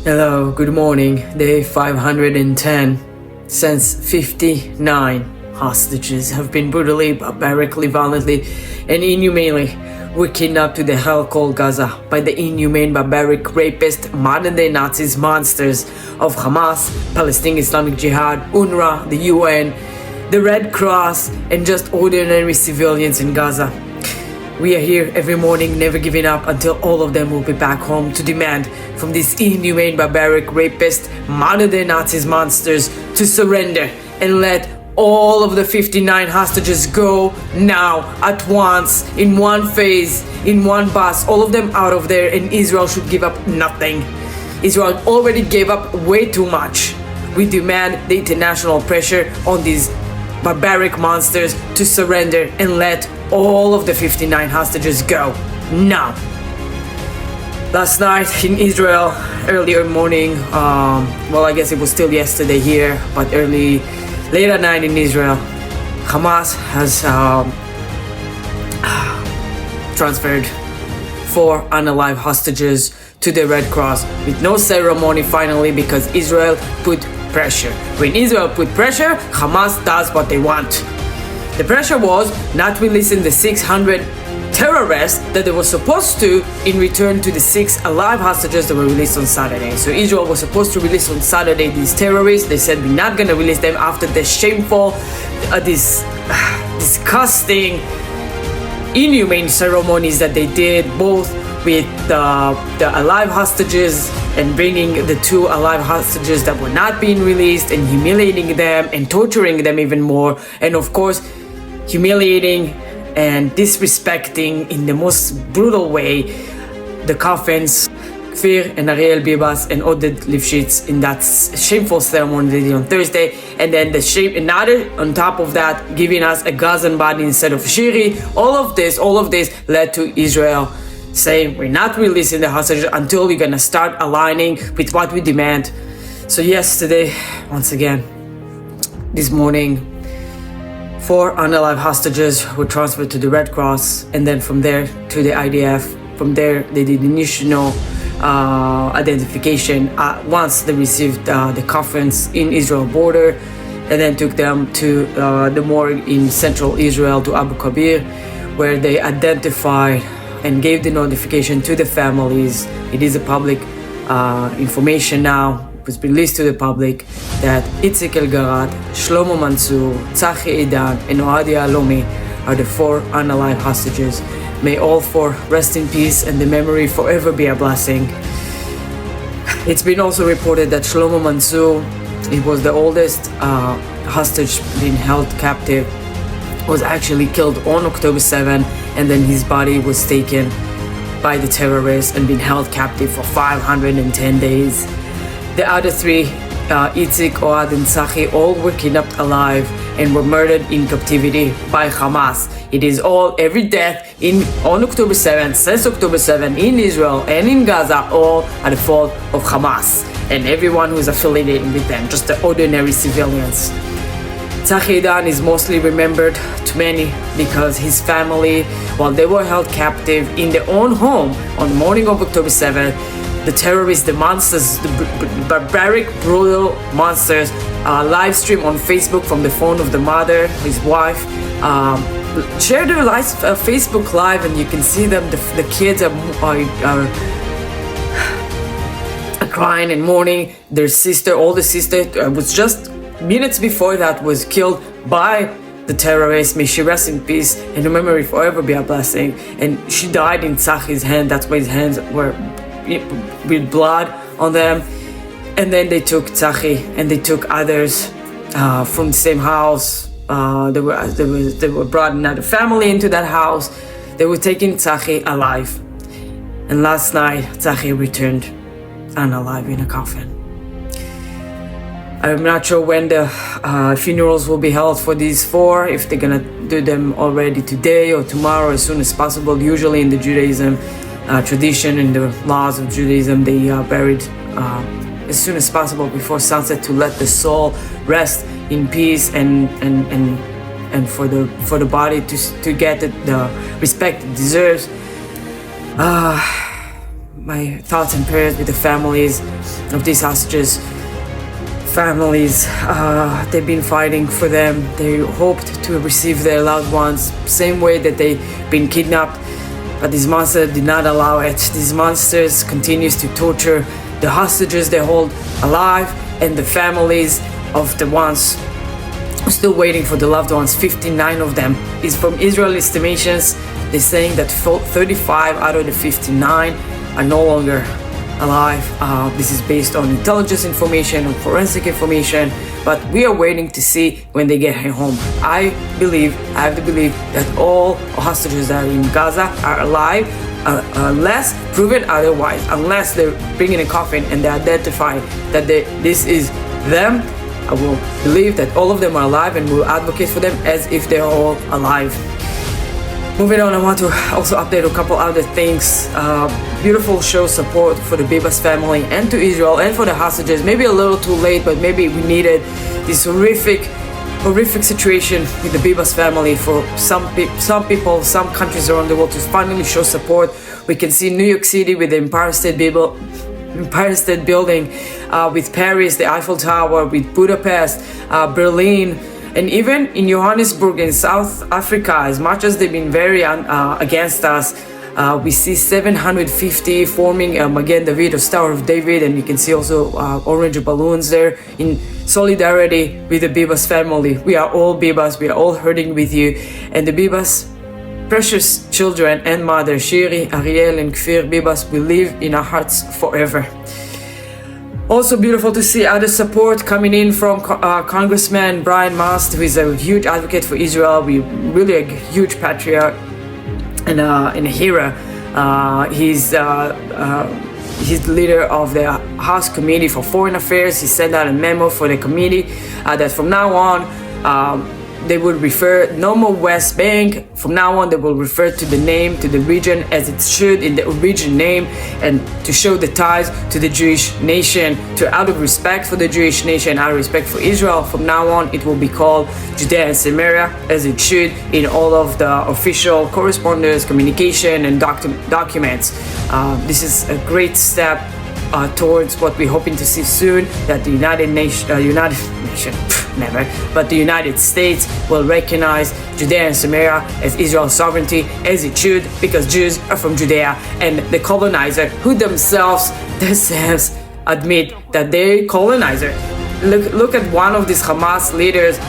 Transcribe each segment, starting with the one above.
Hello, good morning. Day 510. Since 59 hostages have been brutally, barbarically, violently, and inhumanely were kidnapped to the hell called Gaza by the inhumane, barbaric, rapist, modern-day Nazis, monsters of Hamas, Palestinian Islamic Jihad, UNRWA, the UN, the Red Cross, and just ordinary civilians in Gaza. We are here every morning, never giving up until all of them will be back home to demand from these inhumane, barbaric, rapist, modern-day Nazis monsters to surrender and let all of the 59 hostages go now, at once, in one phase, in one bus, all of them out of there, and Israel should give up nothing. Israel already gave up way too much. We demand the international pressure on these barbaric monsters to surrender and let all of the 59 hostages go now. Last night in Israel, earlier morning, I guess it was still yesterday here, but late at night in Israel, Hamas has transferred 4 unalive hostages to the Red Cross with no ceremony finally, because Israel put pressure. When Israel put pressure, Hamas does what they want. The pressure was not releasing the 600 terrorists that they were supposed to in return to the 6 alive hostages that were released on Saturday. So Israel was supposed to release on Saturday these terrorists. They said we're not going to release them after the shameful, disgusting, inhumane ceremonies that they did, both with the alive hostages and bringing the 2 alive hostages that were not being released and humiliating them and torturing them even more, and of course humiliating and disrespecting in the most brutal way the coffins, Kfir and Ariel Bibas and Oded Lifshitz, in that shameful ceremony they did on Thursday, and then another on top of that, giving us a Gazan body instead of Shiri. All of this led to Israel saying we're not releasing the hostages until we're gonna start aligning with what we demand. So yesterday, once again, this morning, 4 unalive hostages were transferred to the Red Cross, and then from there to the IDF. From there, they did initial identification once they received the coffins in Israel border, and then took them to the morgue in central Israel, to Abu Kabir, where they identified and gave the notification to the families. It is a public information now. It was released to the public that Itzik Elgarat, Shlomo Mansour, Tzachi Eidan, and Ohad Yahalomi are the 4 unalive hostages. May all 4 rest in peace and the memory forever be a blessing. It's been also reported that Shlomo Mansour, he was the oldest hostage being held captive, was actually killed on October 7, and then his body was taken by the terrorists and been held captive for 510 days. The other 3, Itzik, Ohad, and Tzachi, all were kidnapped alive and were murdered in captivity by Hamas. It is every death on October 7, since October 7, in Israel and in Gaza, all are the fault of Hamas and everyone who is affiliated with them, just the ordinary civilians. Tzachi Eidan is mostly remembered to many because his family, while they were held captive in their own home on the morning of October 7th, the terrorists, the monsters, the barbaric, brutal monsters, live stream on Facebook from the phone of the mother, his wife, share their Facebook Live, and you can see them. The kids are crying and mourning. Their older sister, was just minutes before that was killed by the terrorists. May she rest in peace and her memory forever be a blessing. And she died in Tzachi's hand. That's why his hands were with blood on them. And then they took Tzachi and they took others from the same house. They were brought another family into that house. They were taking Tzachi alive. And last night, Tzachi returned unalive in a coffin. I'm not sure when the funerals will be held for these 4, if they're gonna do them already today or tomorrow, as soon as possible. Usually in the Judaism tradition and the laws of Judaism, they are buried as soon as possible before sunset, to let the soul rest in peace and for the body to get the respect it deserves. my thoughts and prayers with the families of these hostages. Families, they've been fighting for them. They hoped to receive their loved ones, same way that they've been kidnapped, but these monsters did not allow it. These monsters continues to torture the hostages they hold alive and the families of the ones still waiting for the loved ones. 59 of them is from Israeli estimations. They're saying that 35 out of the 59 are no longer alive. This is based on intelligence information, on forensic information, but we are waiting to see when they get home. I have to believe that all hostages that are in Gaza are alive, unless proven otherwise, unless they're bringing a coffin and they identify that this is them. I will believe that all of them are alive and will advocate for them as if they're all alive. Moving on, I want to also update a couple other things. Beautiful show support for the Bibas family and to Israel and for the hostages. Maybe a little too late, but maybe we needed this horrific situation with the Bibas family for some people, some countries around the world to finally show support. We can see New York City with the Empire State Building, with Paris, the Eiffel Tower, with Budapest, Berlin, and even in Johannesburg in South Africa. As much as they've been very against us, we see 750 forming Magen David or Star of David, and you can see also orange balloons there in solidarity with the Bibas family. We are all Bibas, we are all hurting with you, and the Bibas precious children and mother Shiri, Ariel and Kfir Bibas will live in our hearts forever. Also beautiful to see other support coming in from Congressman Brian Mast, who is a huge advocate for Israel. We really a huge patriot and a hero. He's the leader of the House Committee for Foreign Affairs. He sent out a memo for the committee that from now on they will refer no more West Bank. From now on, they will refer to the name, to the region as it should in the origin name, and to show the ties to the Jewish nation, out of respect for the Jewish nation, out of respect for Israel. From now on, it will be called Judea and Samaria as it should in all of the official correspondence, communication, and documents. This is a great step towards what we're hoping to see soon, that the the United States will recognize Judea and Samaria as Israel's sovereignty as it should, because Jews are from Judea, and the colonizer who themselves admit that they're colonizer. Look at one of these Hamas leaders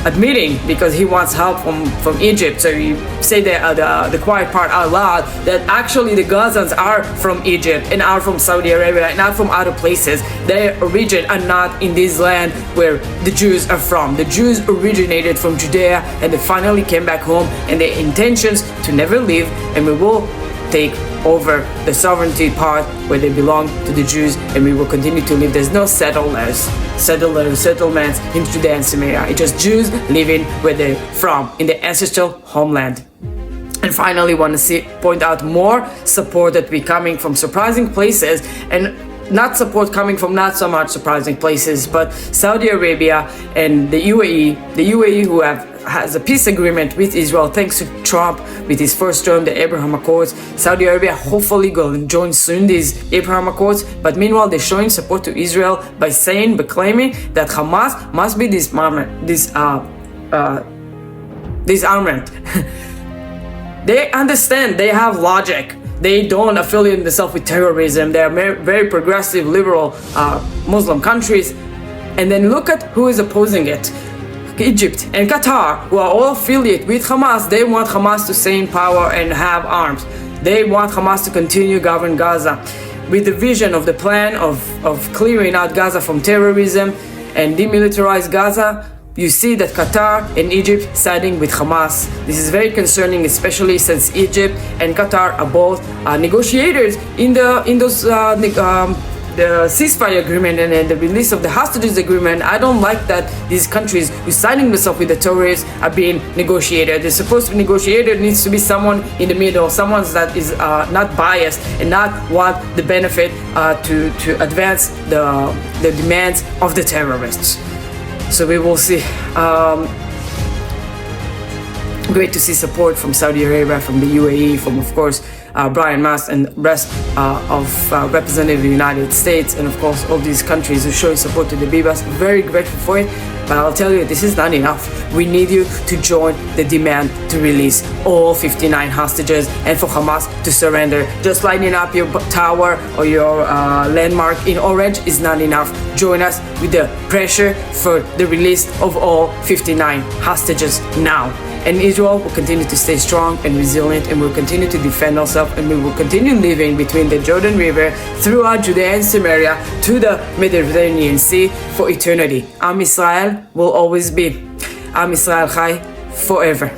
admitting, because he wants help from Egypt. So you say the quiet part out loud, that actually the Gazans are from Egypt and are from Saudi Arabia and not from other places. Their origin are not in this land where the Jews are from. The Jews originated from Judea and they finally came back home, and their intentions to never leave, and we will take over the sovereignty part where they belong to the Jews, and we will continue to live. There's no settlements in Judea and Samaria. It's just Jews living where they're from, in their ancestral homeland. And finally, want to point out more support that we're coming from surprising places, and not support coming from not so much surprising places, but Saudi Arabia and the UAE who has a peace agreement with Israel thanks to Trump with his first term, the Abraham Accords. Saudi Arabia hopefully going to join soon these Abraham Accords, but meanwhile they're showing support to Israel by claiming that Hamas must be disarmament. They understand, they have logic. They don't affiliate themselves with terrorism. They are very progressive, liberal Muslim countries. And then look at who is opposing it. Egypt and Qatar, who are all affiliated with Hamas. They want Hamas to stay in power and have arms. They want Hamas to continue govern Gaza with the vision of the plan of clearing out Gaza from terrorism and demilitarize Gaza. You see that Qatar and Egypt siding with Hamas. This is very concerning, especially since Egypt and Qatar are both negotiators in the ceasefire agreement and the release of the hostages agreement. I don't like that these countries who signing themselves with the terrorists are being negotiated. They're supposed to be negotiated. It needs to be someone in the middle, someone that is not biased and not want the benefit to advance the demands of the terrorists. So we will see. Great to see support from Saudi Arabia, from the UAE, from of course Brian Mast and rest of representative of the United States, and of course all these countries who show support to the Bibas. Very grateful for it. But I'll tell you, this is not enough. We need you to join the demand to release all 59 hostages and for Hamas to surrender. Just lighting up your tower or your landmark in orange is not enough. Join us with the pressure for the release of all 59 hostages now. And Israel will continue to stay strong and resilient, and we'll continue to defend ourselves, and we will continue living between the Jordan River, throughout Judea and Samaria, to the Mediterranean Sea for eternity. Am Israel will always be. Am Israel Chai forever.